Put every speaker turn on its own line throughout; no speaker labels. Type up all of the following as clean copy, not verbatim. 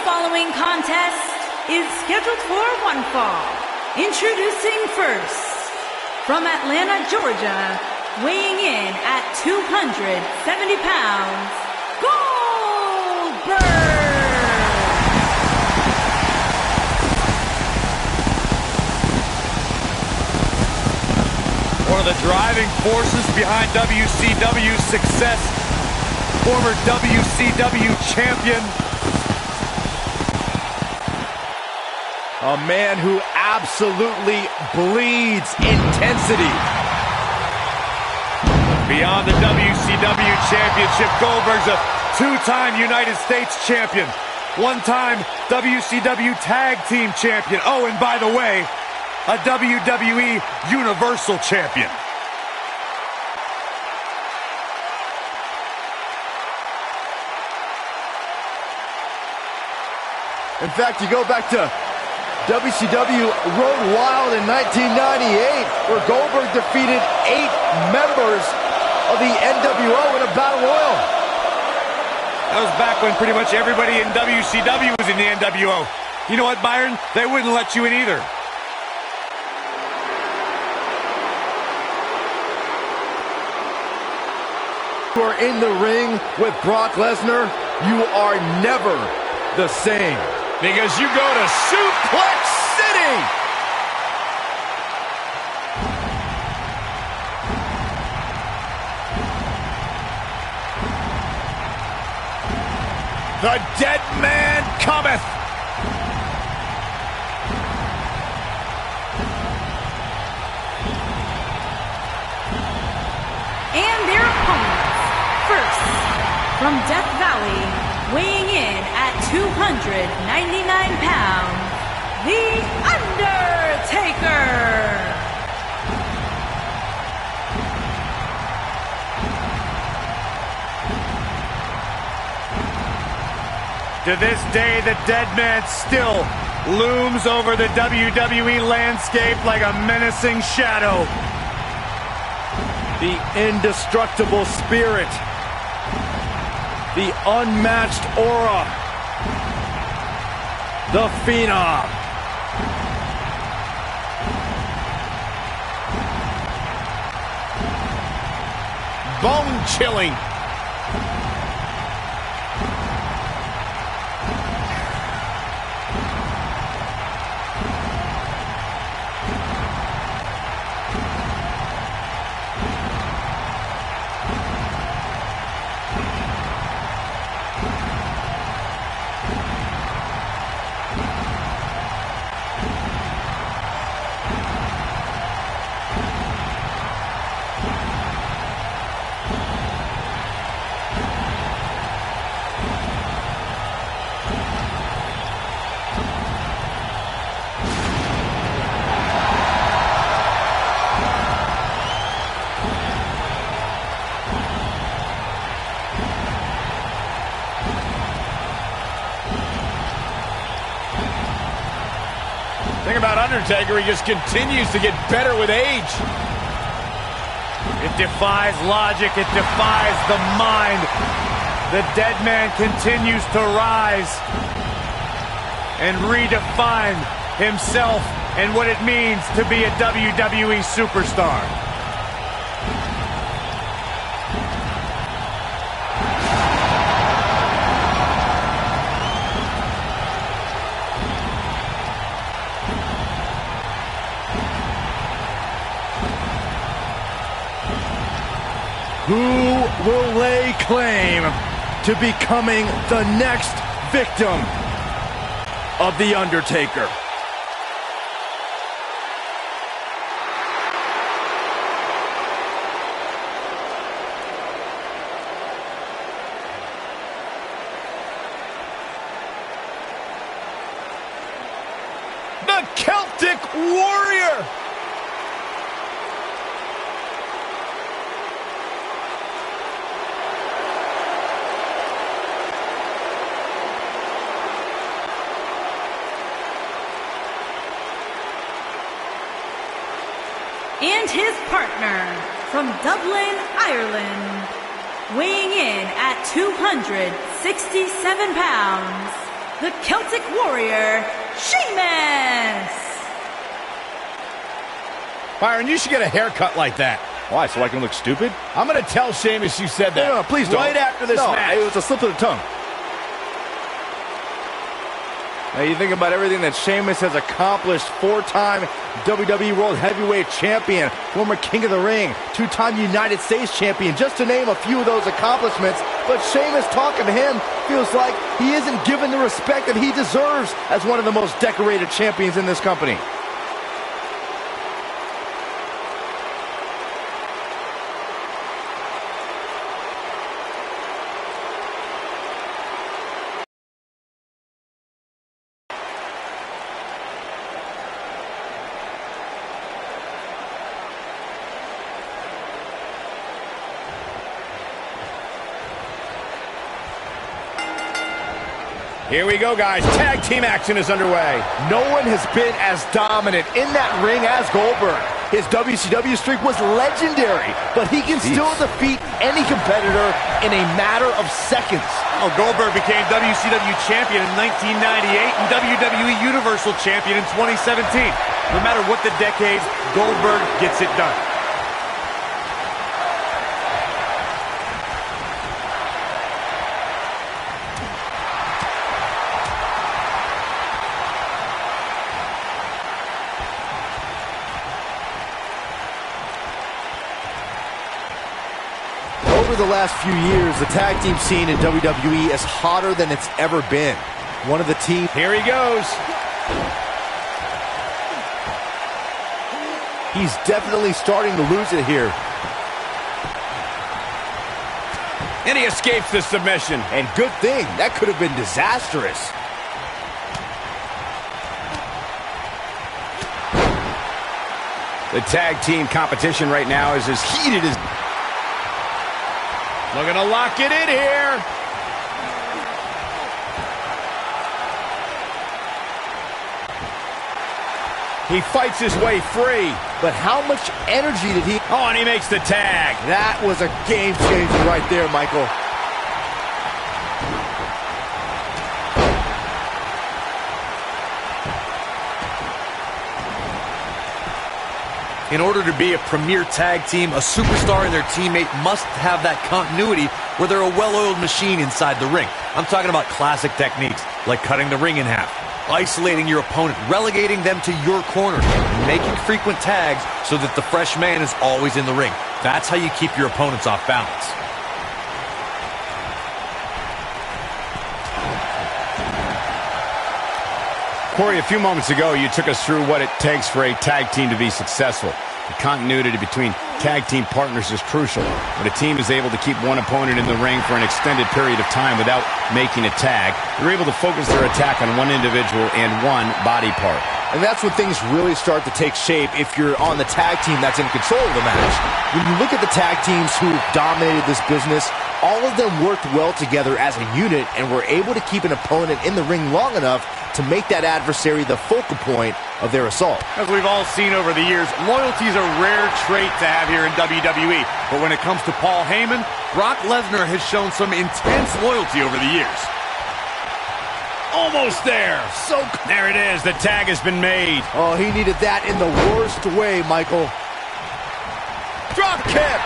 following contest is scheduled for one fall. Introducing first, from Atlanta, Georgia, weighing in at 270 pounds, Goldberg!
One of the driving forces behind WCW's success, former WCW champion, a man who absolutely bleeds intensity. Beyond the WCW championship, Goldberg's a two-time United States champion, one-time WCW tag team champion. Oh, and by the way, a WWE Universal Champion.
In fact, you go back to WCW Road Wild in 1998, where Goldberg defeated 8 members of the NWO in a battle royal.
That was back when pretty much everybody in WCW was in the NWO. You know what, Byron? They wouldn't let you in either.
You are in the ring with Brock Lesnar, you are never the same.
Because you go to Suplex City! The dead man cometh!
And their opponents. First, from Death Valley, weighing in at 299 pounds, The Undertaker!
To this day, the dead man still looms over the WWE landscape like a menacing shadow.
The indestructible spirit, the unmatched aura, the Phenom.
Bone-chilling. Thing about Undertaker, he just continues to get better with age. It defies logic, it defies the mind. The dead man continues to rise and redefine himself and what it means to be a WWE superstar.
Who will lay claim to becoming the next victim of The Undertaker?
The Celtic Warrior!
And his partner, from Dublin, Ireland, weighing in at 267 pounds, the Celtic Warrior, Sheamus.
Byron, you should get a haircut like that.
Why, so I can look stupid?
I'm going to tell Sheamus you said that.
No, please don't.
Right after this match.
It was a slip of the tongue. Now you think about everything that Sheamus has accomplished. 4-time WWE World Heavyweight Champion, former King of the Ring, 2-time United States Champion, just to name a few of those accomplishments. But Sheamus, talking to him, feels like he isn't given the respect that he deserves as one of the most decorated champions in this company.
Here we go, guys. Tag team action is underway.
No one has been as dominant in that ring as Goldberg. His WCW streak was legendary, but he can still defeat any competitor in a matter of seconds.
Oh, Goldberg became WCW champion in 1998 and WWE Universal champion in 2017. No matter what the decades, Goldberg gets it done.
Over the last few years, the tag team scene in WWE is hotter than it's ever been. One of the teams...
Here he goes.
He's definitely starting to lose it here.
And he escapes the submission.
And good thing. That could have been disastrous.
The tag team competition right now is as heated as... Looking to lock it in here. He fights his way free.
But how much energy did he...
Oh, and he makes the tag.
That was a game changer right there, Michael.
In order to be a premier tag team, a superstar and their teammate must have that continuity where they're a well-oiled machine inside the ring. I'm talking about classic techniques like cutting the ring in half, isolating your opponent, relegating them to your corner, and making frequent tags so that the fresh man is always in the ring. That's how you keep your opponents off balance.
Corey, a few moments ago, you took us through what it takes for a tag team to be successful. The continuity between tag team partners is crucial. When a team is able to keep one opponent in the ring for an extended period of time without making a tag, they're able to focus their attack on one individual and one body part.
And that's when things really start to take shape if you're on the tag team that's in control of the match. When you look at the tag teams who dominated this business, all of them worked well together as a unit and were able to keep an opponent in the ring long enough to make that adversary the focal point of their assault.
As we've all seen over the years, loyalty is a rare trait to have here in WWE. But when it comes to Paul Heyman, Brock Lesnar has shown some intense loyalty over the years. Almost there. There it is. The tag has been made.
Oh, he needed that in the worst way, Michael. Drop kick.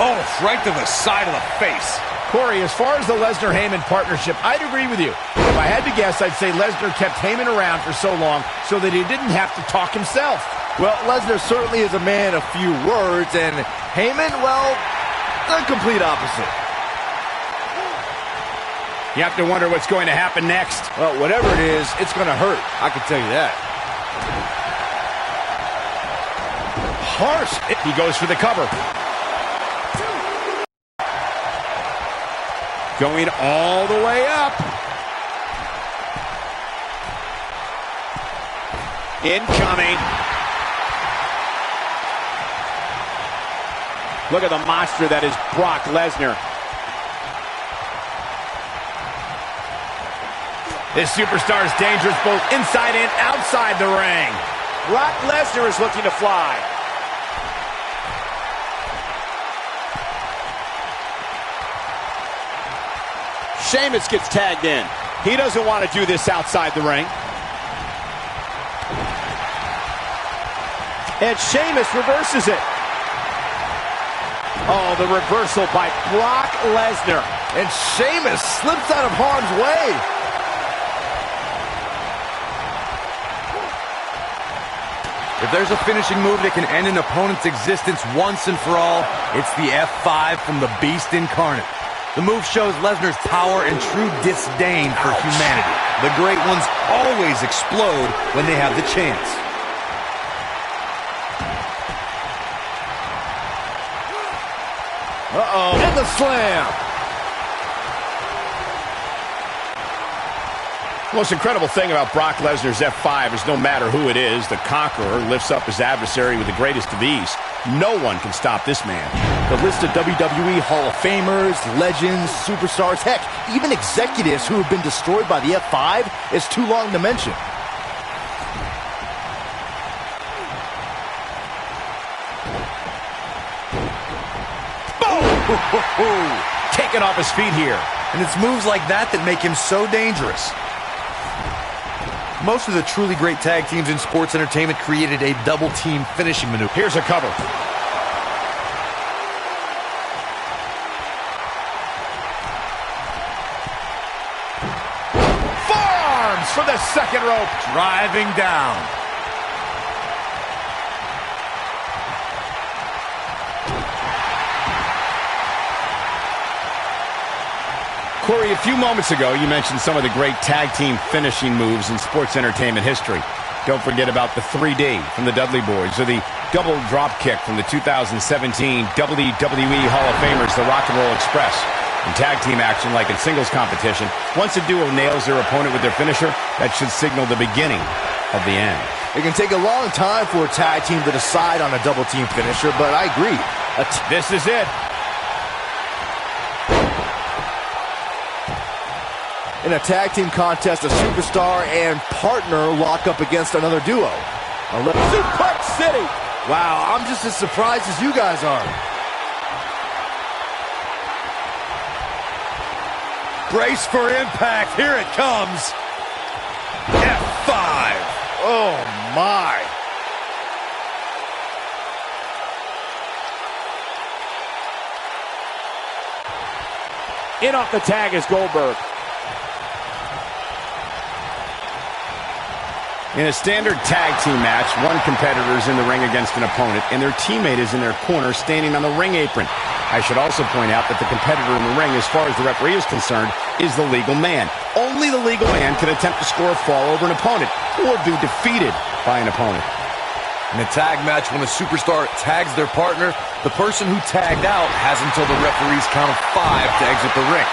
Oh, right to the side of the face. Corey, as far as the Lesnar-Heyman partnership, I'd agree with you. If I had to guess, I'd say Lesnar kept Heyman around for so long so that he didn't have to talk himself.
Well, Lesnar certainly is a man of few words, and Heyman, well, the complete opposite.
You have to wonder what's going to happen next.
Well, whatever it is, it's going to hurt. I can tell you that.
Harsh. He goes for the cover. Going all the way up. Incoming. Look at the monster that is Brock Lesnar. This superstar is dangerous both inside and outside the ring. Brock Lesnar is looking to fly.
Sheamus gets tagged in. He doesn't want to do this outside the ring. And Sheamus reverses it. Oh, the reversal by Brock Lesnar.
And Sheamus slips out of harm's way.
If there's a finishing move that can end an opponent's existence once and for all, it's the F5 from the Beast incarnate. The move shows Lesnar's power and true disdain for humanity. The great ones always explode when they have the chance.
Uh-oh. And the slam.
The most incredible thing about Brock Lesnar's F5 is no matter who it is, the conqueror lifts up his adversary with the greatest of ease. No one can stop this man.
The list of WWE Hall of Famers, legends, superstars, heck, even executives who have been destroyed by the F5 is too long to mention.
Taken off his feet here.
And it's moves like that that make him so dangerous. Most of the truly great tag teams in sports entertainment created a double team finishing maneuver.
Here's a cover. Forearms for the second rope.
Driving down.
Corey, a few moments ago, you mentioned some of the great tag team finishing moves in sports entertainment history. Don't forget about the 3D from the Dudley Boys, or the double drop kick from the 2017 WWE Hall of Famers, the Rock and Roll Express. In tag team action, like in singles competition, once a duo nails their opponent with their finisher, that should signal the beginning of the end.
It can take a long time for a tag team to decide on a double team finisher, but I agree.
This is it.
In a tag team contest, a superstar and partner lock up against another duo.
Suplex City.
Wow, I'm just as surprised as you guys are.
Brace for impact. Here it comes. F5.
Oh, my.
In off the tag is Goldberg. In a standard tag team match, one competitor is in the ring against an opponent, and their teammate is in their corner standing on the ring apron. I should also point out that the competitor in the ring, as far as the referee is concerned, is the legal man. Only the legal man can attempt to score a fall over an opponent or be defeated by an opponent.
In a tag match, when a superstar tags their partner, the person who tagged out has until the referee's count of 5 to exit the ring.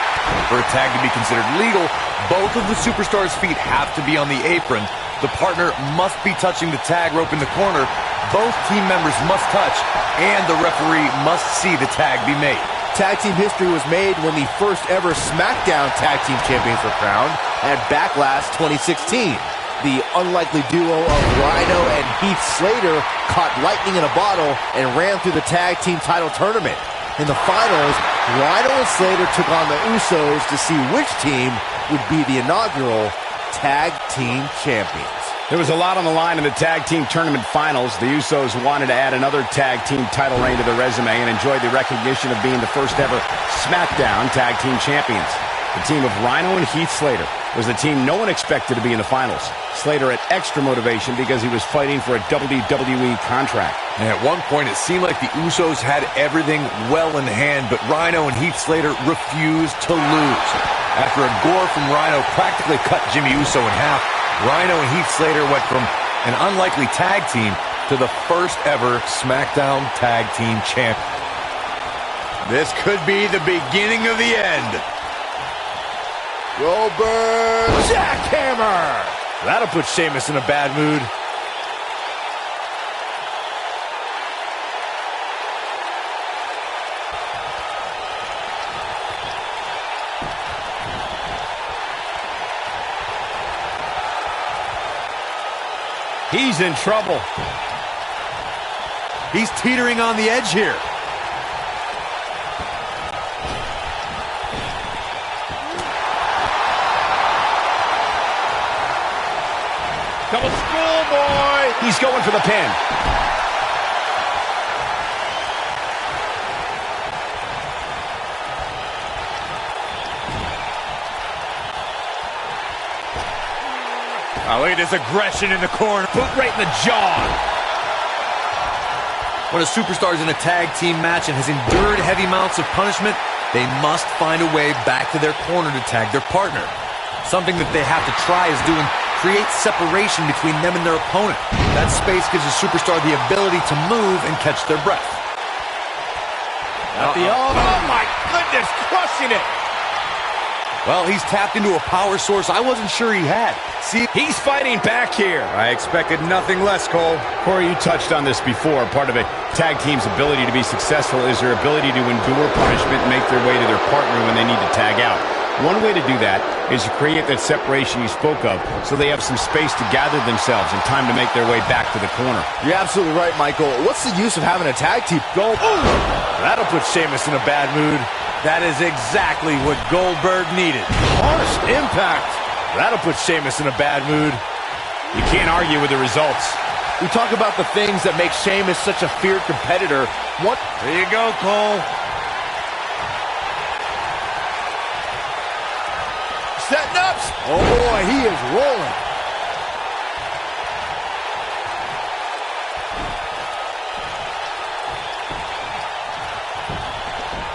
For a tag to be considered legal, both of the superstar's feet have to be on the apron. The partner must be touching the tag rope in the corner. Both team members must touch, and the referee must see the tag be made.
Tag team history was made when the first ever SmackDown Tag Team Champions were crowned at Backlash 2016. The unlikely duo of Rhino and Heath Slater caught lightning in a bottle and ran through the tag team title tournament. In the finals, Rhino and Slater took on the Usos to see which team would be the inaugural Tag Team Champions.
There was a lot on the line in the Tag Team Tournament Finals. The Usos wanted to add another Tag Team title reign to their resume and enjoy the recognition of being the first ever SmackDown Tag Team Champions. The team of Rhino and Heath Slater was the team no one expected to be in the finals. Slater had extra motivation because he was fighting for a WWE contract.
And at one point, it seemed like the Usos had everything well in hand, but Rhino and Heath Slater refused to lose. After a gore from Rhino practically cut Jimmy Uso in half, Rhino and Heath Slater went from an unlikely tag team to the first ever SmackDown Tag Team Champion. This could be the beginning of the end.
Goldberg jackhammer. That'll put Sheamus in a bad mood.
He's in trouble.
He's teetering on the edge here.
Double schoolboy. He's going for the pin.
Oh, look at this aggression in the corner.
Boot right in the jaw.
When a superstar is in a tag team match and has endured heavy amounts of punishment, they must find a way back to their corner to tag their partner. Something that they have to try is doing create separation between them and their opponent. That space gives a superstar the ability to move and catch their breath.
Oh my goodness, crushing it.
Well, he's tapped into a power source I wasn't sure he had.
See, he's fighting back here.
I expected nothing less, Cole.
Corey, you touched on this before. Part of a tag team's ability to be successful is their ability to endure punishment and make their way to their partner when they need to tag out. One way to do that is to create that separation you spoke of so they have some space to gather themselves and time to make their way back to the corner.
You're absolutely right, Michael. What's the use of having a tag team?
That'll put Sheamus in a bad mood. That is exactly what Goldberg needed.
Harsh impact.
That'll put Sheamus in a bad mood.
You can't argue with the results.
We talk about the things that make Sheamus such a fierce competitor.
There you go, Cole.
Setting up. Oh, boy, he is rolling.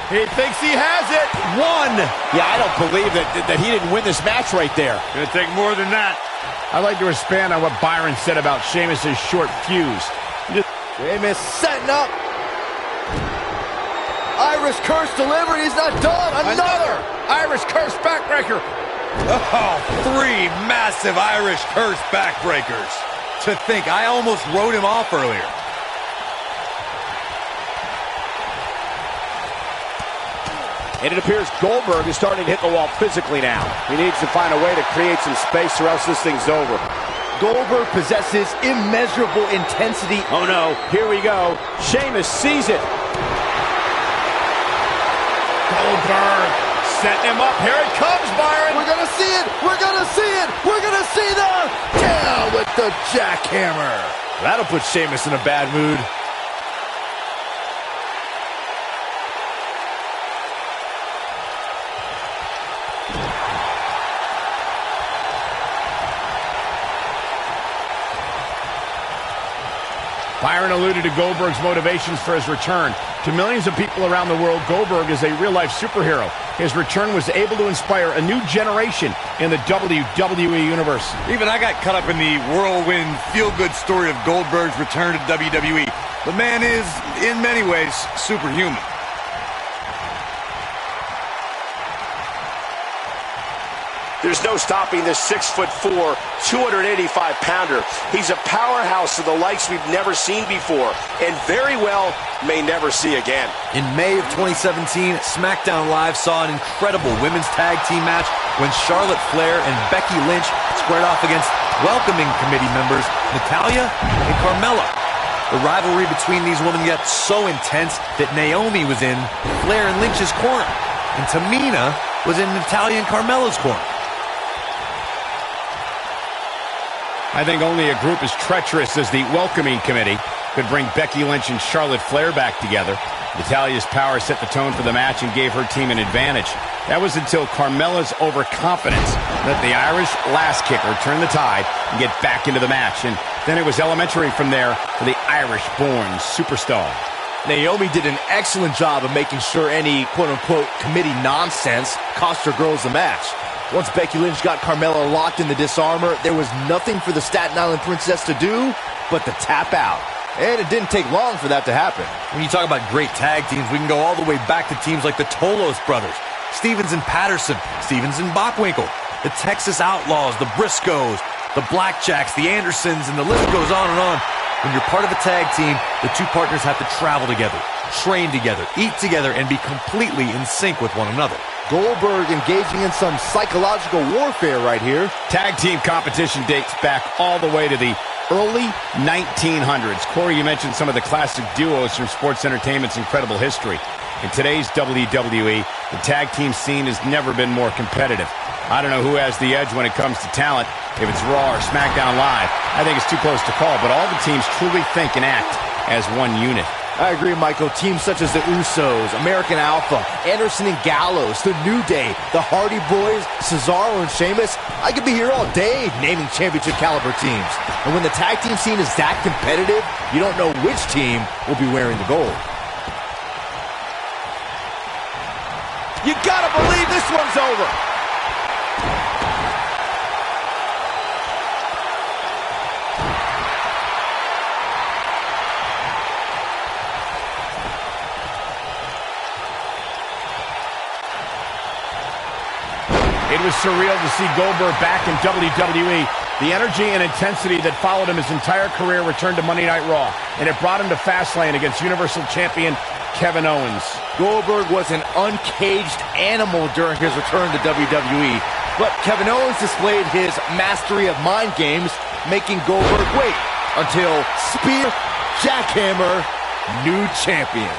He thinks he has it. One. Yeah, I don't believe that he didn't win this match right there.
Gonna take more than that.
I'd like to expand on what Byron said about Sheamus' short fuse.
Sheamus setting up. Irish curse delivered. He's not done. Another
Irish curse backbreaker.
Oh, 3 massive Irish curse backbreakers. To think, I almost wrote him off earlier.
And it appears Goldberg is starting to hit the wall physically now. He needs to find a way to create some space or else this thing's over.
Goldberg possesses immeasurable intensity.
Oh no, here we go. Sheamus sees it. Goldberg setting him up. Here it comes, Byron.
We're gonna see it. We're gonna see it. We're gonna see the down with the jackhammer.
That'll put Sheamus in a bad mood.
Byron alluded to Goldberg's motivations for his return. To millions of people around the world, Goldberg is a real-life superhero. His return was able to inspire a new generation in the WWE Universe.
Even I got caught up in the whirlwind, feel-good story of Goldberg's return to WWE. The man is, in many ways, superhuman.
There's no stopping this 6'4", 285-pounder. He's a powerhouse of the likes we've never seen before, and very well may never see again.
In May of 2017, SmackDown Live saw an incredible women's tag team match when Charlotte Flair and Becky Lynch squared off against welcoming committee members Natalya and Carmella. The rivalry between these women got so intense that Naomi was in Flair and Lynch's corner, and Tamina was in Natalya and Carmella's corner.
I think only a group as treacherous as the welcoming committee could bring Becky Lynch and Charlotte Flair back together. Natalya's power set the tone for the match and gave her team an advantage. That was until Carmella's overconfidence let the Irish last kicker turn the tide and get back into the match. And then it was elementary from there for the Irish-born superstar.
Naomi did an excellent job of making sure any quote-unquote committee nonsense cost her girls the match. Once Becky Lynch got Carmella locked in the disarmor, there was nothing for the Staten Island Princess to do but to tap out. And it didn't take long for that to happen.
When you talk about great tag teams, we can go all the way back to teams like the Tolos brothers, Stevens and Patterson, Stevens and Bockwinkel, the Texas Outlaws, the Briscoes, the Blackjacks, the Andersons, and the list goes on and on. When you're part of a tag team, the two partners have to travel together, train together, eat together, and be completely in sync with one another.
Goldberg engaging in some psychological warfare right here.
Tag team competition dates back all the way to the early 1900s. Corey, you mentioned some of the classic duos from sports entertainment's incredible history. In today's WWE, the tag team scene has never been more competitive. I don't know who has the edge when it comes to talent. If it's Raw or SmackDown Live, I think it's too close to call, but all the teams truly think and act as one unit.
I agree, Michael. Teams such as the Usos, American Alpha, Anderson and Gallows, The New Day, the Hardy Boys, Cesaro and Sheamus. I could be here all day naming championship caliber teams. And when the tag team scene is that competitive, you don't know which team will be wearing the gold. You gotta believe this one's over.
It was surreal to see Goldberg back in WWE. The energy and intensity that followed him his entire career returned to Monday Night Raw, and it brought him to Fastlane against Universal Champion Kevin Owens.
Goldberg was an uncaged animal during his return to WWE, but Kevin Owens displayed his mastery of mind games, making Goldberg wait until Spear Jackhammer, new champion.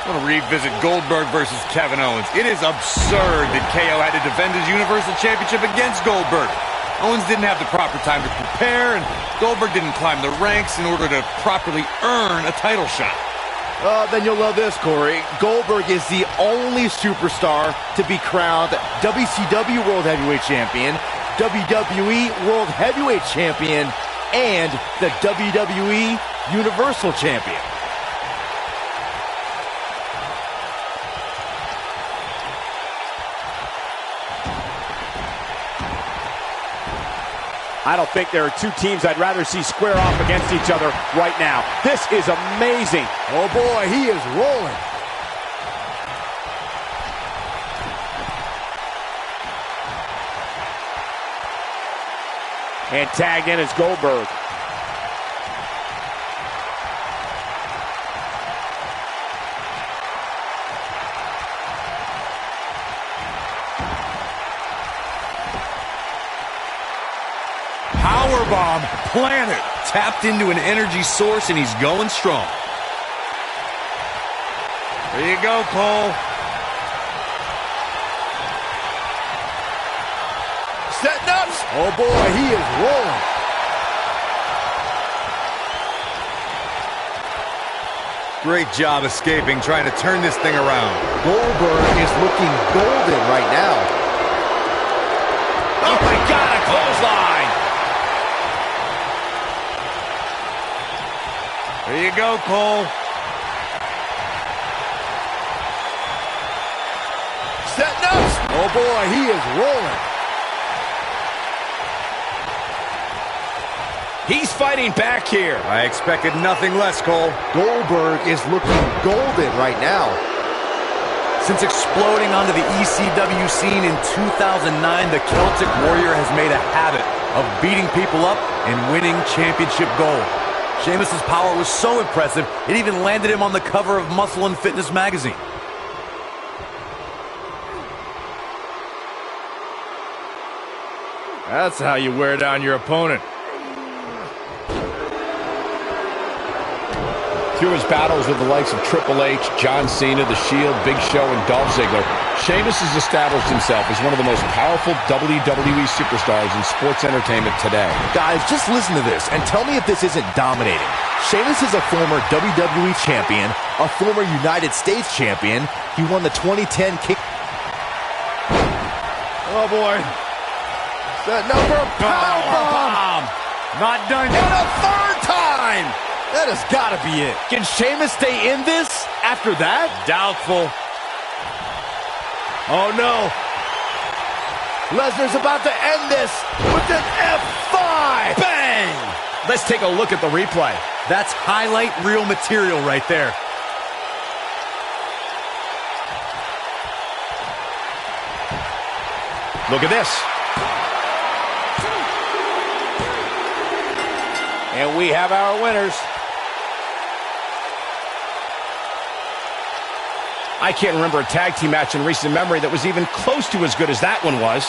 I want to revisit Goldberg versus Kevin Owens. It is absurd that KO had to defend his Universal Championship against Goldberg. Owens didn't have the proper time to prepare, and Goldberg didn't climb the ranks in order to properly earn a title shot.
Then you'll love this, Corey. Goldberg is the only superstar to be crowned WCW World Heavyweight Champion, WWE World Heavyweight Champion, and the WWE Universal Champion.
I don't think there are two teams I'd rather see square off against each other right now. This is amazing.
Oh boy, he is rolling.
And tagged in is Goldberg.
Powerbomb planted.
Tapped into an energy source, and he's going strong.
There you go, Cole.
Setting up. Oh boy, he is rolling.
Great job escaping, trying to turn this thing around.
Goldberg is looking golden right now.
Oh my God, a clothesline!
There you go, Cole.
Setting up. Oh boy, he is rolling.
He's fighting back here.
I expected nothing less, Cole.
Goldberg is looking golden right now.
Since exploding onto the ECW scene in 2009, the Celtic Warrior has made a habit of beating people up and winning championship gold. Sheamus' power was so impressive, it even landed him on the cover of Muscle and Fitness magazine.
That's how you wear down your opponent.
Through his battles with the likes of Triple H, John Cena, The Shield, Big Show, and Dolph Ziggler, Sheamus has established himself as one of the most powerful WWE superstars in sports entertainment today.
Guys, just listen to this and tell me if this isn't dominating. Sheamus is a former WWE champion, a former United States champion. He won the 2010 kick. Oh boy. That number powerbomb.
Not done
And
yet.
a third time. That has got to be it. Can Sheamus stay in this after that?
Doubtful.
Oh no. Lesnar's about to end this with an F5.
Bang! Let's take a look at the replay.
That's highlight reel material right there.
Look at this.
And we have our winners.
I can't remember a tag team match in recent memory that was even close to as good as that one was.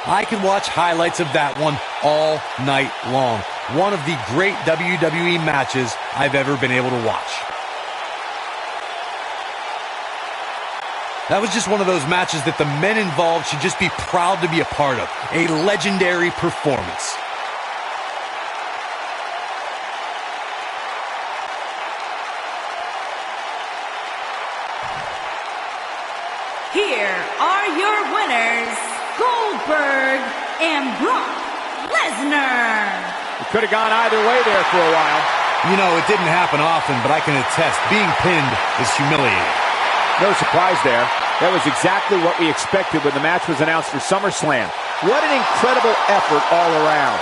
I can watch highlights of that one all night long. One of the great WWE matches I've ever been able to watch. That was just one of those matches that the men involved should just be proud to be a part of. A legendary performance.
Here are your winners, Goldberg and LESNER.
It could have gone either way there for a while.
You know, it didn't happen often, but I can attest, being pinned is humiliating.
No surprise there. That was exactly what we expected when the match was announced for SummerSlam. What an incredible effort all around.